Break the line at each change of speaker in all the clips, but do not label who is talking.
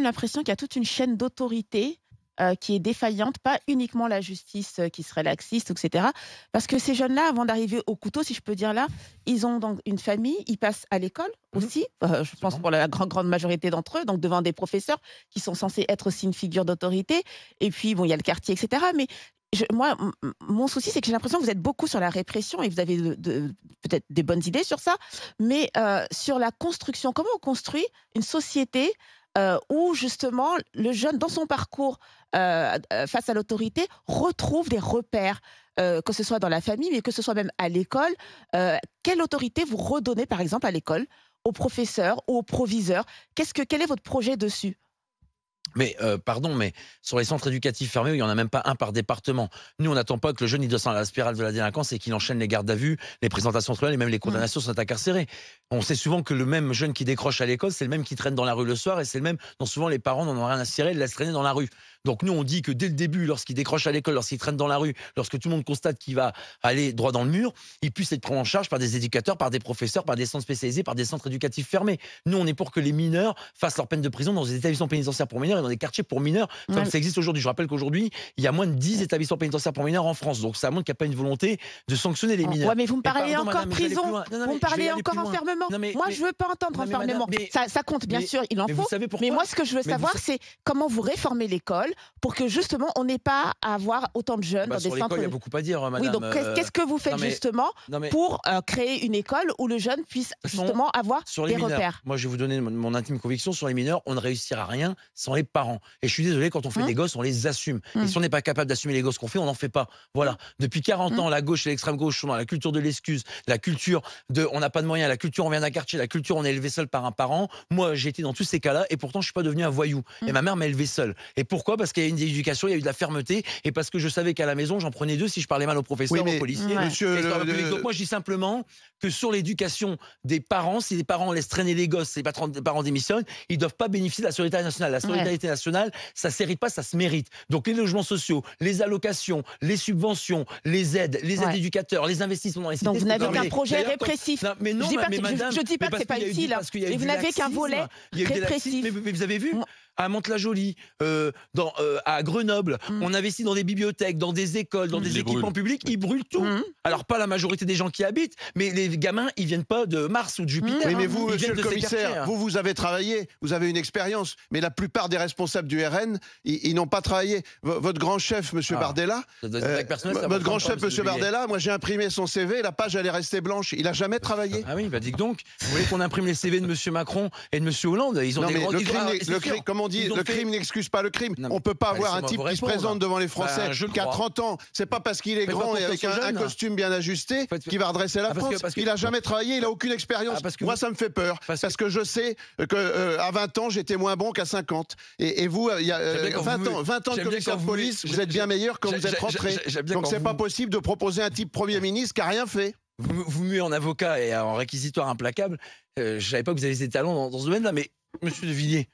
l'impression qu'il y a toute une chaîne d'autorité qui est défaillante, pas uniquement la justice qui serait laxiste, etc. Parce que ces jeunes-là, avant d'arriver au couteau, si je peux dire là, ils ont donc une famille, ils passent à l'école aussi, je pense pour la grande majorité d'entre eux, donc devant des professeurs qui sont censés être aussi une figure d'autorité. Et puis, bon, il y a le quartier, etc. Mais moi, mon souci, c'est que j'ai l'impression que vous êtes beaucoup sur la répression et vous avez peut-être des bonnes idées sur ça, mais sur la construction, comment on construit une société où justement le jeune, dans son parcours face à l'autorité, retrouve des repères, que ce soit dans la famille, mais que ce soit même à l'école. Quelle autorité vous redonnez, par exemple, à l'école, aux professeurs ou aux proviseurs? Quel est votre projet dessus?
Mais pardon, mais sur les centres éducatifs fermés, il n'y en a même pas un par département. Nous, on n'attend pas que le jeune il descende à la spirale de la délinquance et qu'il enchaîne les gardes à vue, les présentations scolaires et même les condamnations sont incarcérés. On sait souvent que le même jeune qui décroche à l'école, c'est le même qui traîne dans la rue le soir et c'est le même dont souvent les parents n'en ont rien à cirer, le laissent traîner dans la rue. Donc nous, on dit que dès le début, lorsqu'il décroche à l'école, lorsqu'il traîne dans la rue, lorsque tout le monde constate qu'il va aller droit dans le mur, il puisse être pris en charge par des éducateurs, par des professeurs, par des centres spécialisés, par des centres éducatifs fermés. Nous, on est pour que les mineurs fassent leur peine de prison dans des établissements pénitentiaires pour mineurs et dans des quartiers pour mineurs, comme ça existe aujourd'hui. Je rappelle qu'aujourd'hui, il y a moins de 10 établissements pénitentiaires pour mineurs en France. Donc ça montre qu'il n'y a pas une volonté de sanctionner les mineurs.
Ouais, mais vous me parlez encore prison, vous me parlez encore enfermement. Moi, je veux pas entendre enfermement. Ça compte, bien sûr, il en faut. Mais moi, ce que je veux savoir, c'est comment vous réformez l'école pour que justement, on n'ait pas à avoir autant de jeunes dans des centres.
Il y a beaucoup à dire, madame.
Oui, donc qu'est-ce que vous faites justement pour créer une école où le jeune puisse justement avoir des repères?
Moi, je vais vous donner mon intime conviction sur les mineurs. On ne réussira rien sans les parents. Et je suis désolé, quand on fait des gosses, on les assume. Et si on n'est pas capable d'assumer les gosses qu'on fait, on n'en fait pas. Voilà. Depuis 40 ans, la gauche et l'extrême gauche sont dans la culture de l'excuse, la culture de on n'a pas de moyens, la culture on vient d'un quartier, la culture on est élevé seul par un parent. Moi, j'ai été dans tous ces cas-là et pourtant je suis pas devenu un voyou. Et ma mère m'a élevé seul. Et pourquoi? Parce qu'il y a eu une éducation, il y a eu de la fermeté et parce que je savais qu'à la maison, j'en prenais deux si je parlais mal aux professeurs, aux policiers. Donc moi, je dis simplement que sur l'éducation des parents, si les parents laissent traîner les gosses, si les parents démissionnent, ils doivent pas bénéficier de la solidarité nationale. La solidarité nationale, ça s'hérite pas, ça se mérite. Donc les logements sociaux, les allocations, les subventions, les aides éducateurs, les investissements dans les cités.
Donc vous n'avez qu'un projet répressif.
Mais non,
je dis pas que c'est pas utile, mais vous n'avez qu'un volet répressif.
Mais vous avez vu à Mantes-la-Jolie, à Grenoble, on investit dans des bibliothèques, dans des écoles, dans des équipements publics, ils brûlent tout. Alors pas la majorité des gens qui habitent, mais les gamins, ils viennent pas de Mars ou de Jupiter.
Mais vous, monsieur le commissaire, vous avez travaillé, vous avez une expérience, mais la plupart des responsables du RN, ils n'ont pas travaillé. Votre grand chef, monsieur Bardella, moi j'ai imprimé son CV, la page elle est restée blanche, il a jamais travaillé.
Ah oui, bah dites donc, vous voulez qu'on imprime les CV de monsieur Macron et de monsieur Hollande? Ils ont des grands...
Comme on dit, le crime n'excuse pas le crime. On ne peut pas avoir un type qui se présente devant les Français qui a 30 ans. C'est pas parce qu'il est grand et avec un costume bien ajusté qu'il va redresser la France. Il n'a jamais travaillé, il n'a aucune expérience. Moi, ça me fait peur. Parce que je sais qu'à 20 ans, j'étais moins bon qu'à 50. Et vous, il y a 20 ans de commissaire de police, vous êtes bien meilleur quand vous êtes rentré. Donc c'est pas possible de proposer un type Premier ministre qui n'a rien fait.
Vous muez en avocat et en réquisitoire implacable. Je savais pas que vous avez des talents dans ce domaine-là, mais monsieur de Villiers,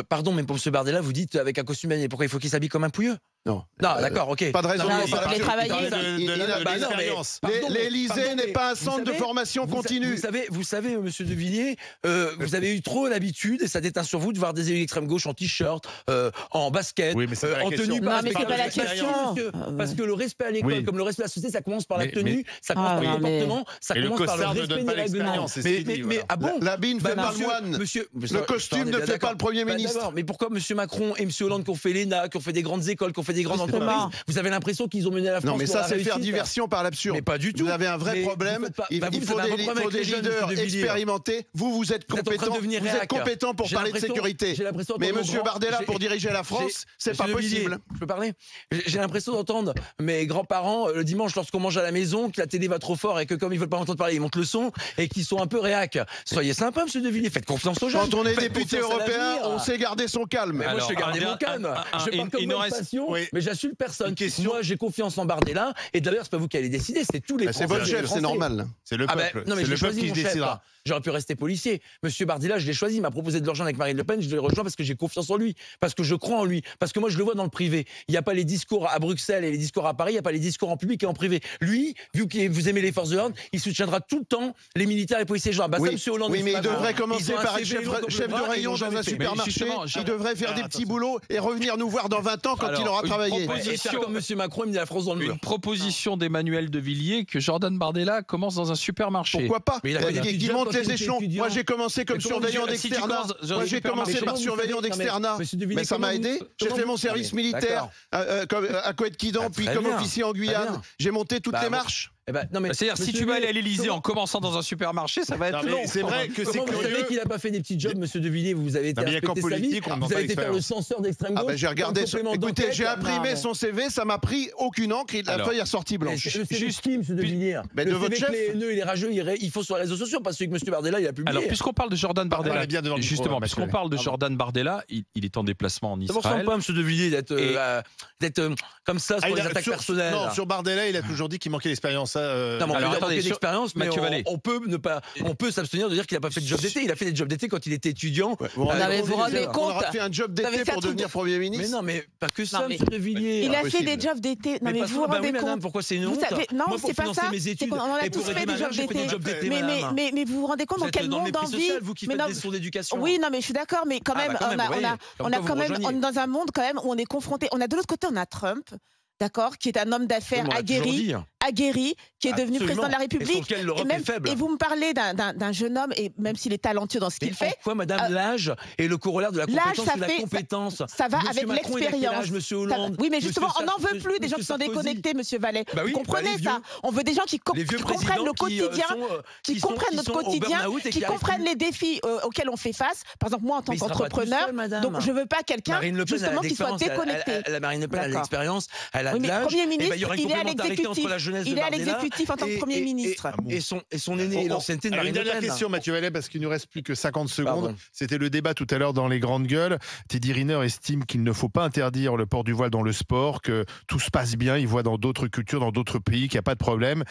pardon, mais pour M. Bardella, vous dites avec un costume bagné, pourquoi il faut qu'il s'habille comme un pouilleux?
Non.
D'accord, ok.
Pas de raison. L'Élysée n'est pas un centre de formation continue.
Vous savez, monsieur de Villiers, vous avez eu trop l'habitude, et ça déteint sur vous, de voir des élus d'extrême gauche en t-shirt, en basket, en tenue.
Non, mais c'est pas la question.
Parce que le respect à l'école, comme le respect à la société, ça commence par la tenue, ça commence par le comportement, ça commence par le respect des règlements. Mais ah bon?
L'habit ne fait pas le moine. Le costume ne fait pas le Premier ministre.
Mais pourquoi monsieur Macron et monsieur Hollande qui ont fait l'ENA, qui ont fait des grandes écoles, qui ont fait des grandes entreprises, vous avez l'impression qu'ils ont mené la France?
Non, mais ça, c'est faire diversion par l'absurde.
Mais pas du tout.
Vous avez un vrai problème. Il faut des leaders expérimentés. Vous êtes compétent pour parler de sécurité. Mais monsieur Bardella, pour diriger la France, c'est pas possible.
Je peux parler? J'ai l'impression d'entendre mes grands-parents le dimanche lorsqu'on mange à la maison, que la télé va trop fort et que comme ils veulent pas entendre parler, ils montent le son et qu'ils sont un peu réac. Soyez sympa, monsieur de Villiers, faites confiance aux gens.
Quand on est député européen, on sait garder son calme.
Mais moi, je sais garder mon calme. Je parle comme mais j'insulte personne. Moi, j'ai confiance en Bardella. Et d'ailleurs, c'est pas vous qui allez décider, c'est tous les Français.
C'est votre chef, c'est normal.
C'est le peuple.
Non, mais
c'est le peuple qui se décidera.
J'aurais pu rester policier. Monsieur Bardella, je l'ai choisi. Il m'a proposé de le rejoindre avec Marine Le Pen. Je l'ai rejoint parce que j'ai confiance en lui, parce que je crois en lui, parce que moi, je le vois dans le privé. Il n'y a pas les discours à Bruxelles et les discours à Paris. Il n'y a pas les discours en public et en privé. Lui, vu que vous aimez les forces de l'ordre, il soutiendra tout le temps les militaires et policiers. Genre,
oui,
Monsieur Hollande.
Oui, mais il devrait commencer par être chef de rayon dans un supermarché. Il devrait faire des petits boulots et revenir nous voir dans 20 ans quand il aura travaillé.
Comme Monsieur Macron, il met la France dans le mur.
Une proposition d'Emmanuel de Villiers que Jordan Bardella commence dans un supermarché.
Pourquoi pas? Il monte les échelons. Moi, j'ai commencé comme surveillant d'externat. Moi, j'ai commencé par surveillant d'externat. Mais ça m'a aidé. J'ai fait mon service militaire à Coët-Quidan, puis comme officier en Guyane. J'ai monté toutes les marches.
C'est-à-dire, si tu vas aller à l'Élysée en commençant dans un supermarché, ça va être long.
C'est vrai que c'est
curieux. Vous savez qu'il n'a pas fait des petits jobs, Monsieur De Villiers. Vous avez été respecté sa vie. Vous avez été faire le censeur d'extrême gauche.
J'ai regardé. Écoutez, j'ai imprimé son CV. Ça m'a pris aucune encre. La feuille est ressortie blanche.
Juste qui, Monsieur De Villiers?
De votre chef.
Les haineux et les rageux, il faut sur les réseaux sociaux parce que Monsieur Bardella, il a publié.
Alors, puisqu'on parle de Jordan Bardella, justement, puisqu'on parle de Jordan Bardella, il est en déplacement en Israël.
Ça ne ressemble pas, Monsieur De Villiers, d'être comme ça sur les attaques personnelles.
Non, sur Bardella, il a toujours dit qu'il manquait d'expérience.
Attendez, d'expérience, mais on peut s'abstenir de dire qu'il n'a pas fait de job d'été. Il a fait des jobs d'été quand il était étudiant.
Vous vous rendez compte?
On aura fait un job d'été pour devenir Premier ministre.
Mais non, mais pas que ça, Monsieur De Villiers.
Il a fait des jobs d'été. Non, mais vous vous rendez compte?
Pourquoi c'est une honte?
Non, c'est pas ça. C'est qu'on a tous fait des jobs d'été. Mais vous vous rendez compte dans quel monde on vit?
Vous qui faites des sourds d'éducation.
Oui, non, mais je suis d'accord, mais quand même, on a quand même, on est dans un monde quand même où on est confronté. On a de l'autre côté, on a Trump. D'accord, qui est un homme d'affaires aguerri, qui est devenu président de la République. Et vous me parlez d'un jeune homme, et même s'il est talentueux dans ce qu'il fait.
Pourquoi, madame, l'âge est le corollaire de la compétence et de la compétence?
Ça va avec l'expérience.
Monsieur Hollande.
Oui, mais justement, on n'en veut plus des gens qui sont déconnectés, Monsieur Vallet. Vous comprenez ça? On veut des gens qui comprennent le quotidien, qui comprennent notre quotidien, qui comprennent les défis auxquels on fait face. Par exemple, moi, en tant qu'entrepreneur, donc je veux pas quelqu'un justement qui soit déconnecté.
Marine Le Pen a l'expérience.
Oui, mais Premier ministre, il est à l'exécutif en tant que Premier ministre.
Et son aîné et l'ancienneté de Marine Le Pen.
Une dernière question, Mathieu Vallet, parce qu'il ne nous reste plus que 50 secondes. C'était le débat tout à l'heure dans les grandes gueules. Teddy Riner estime qu'il ne faut pas interdire le port du voile dans le sport, que tout se passe bien. Il voit dans d'autres cultures, dans d'autres pays qu'il n'y a pas de problème.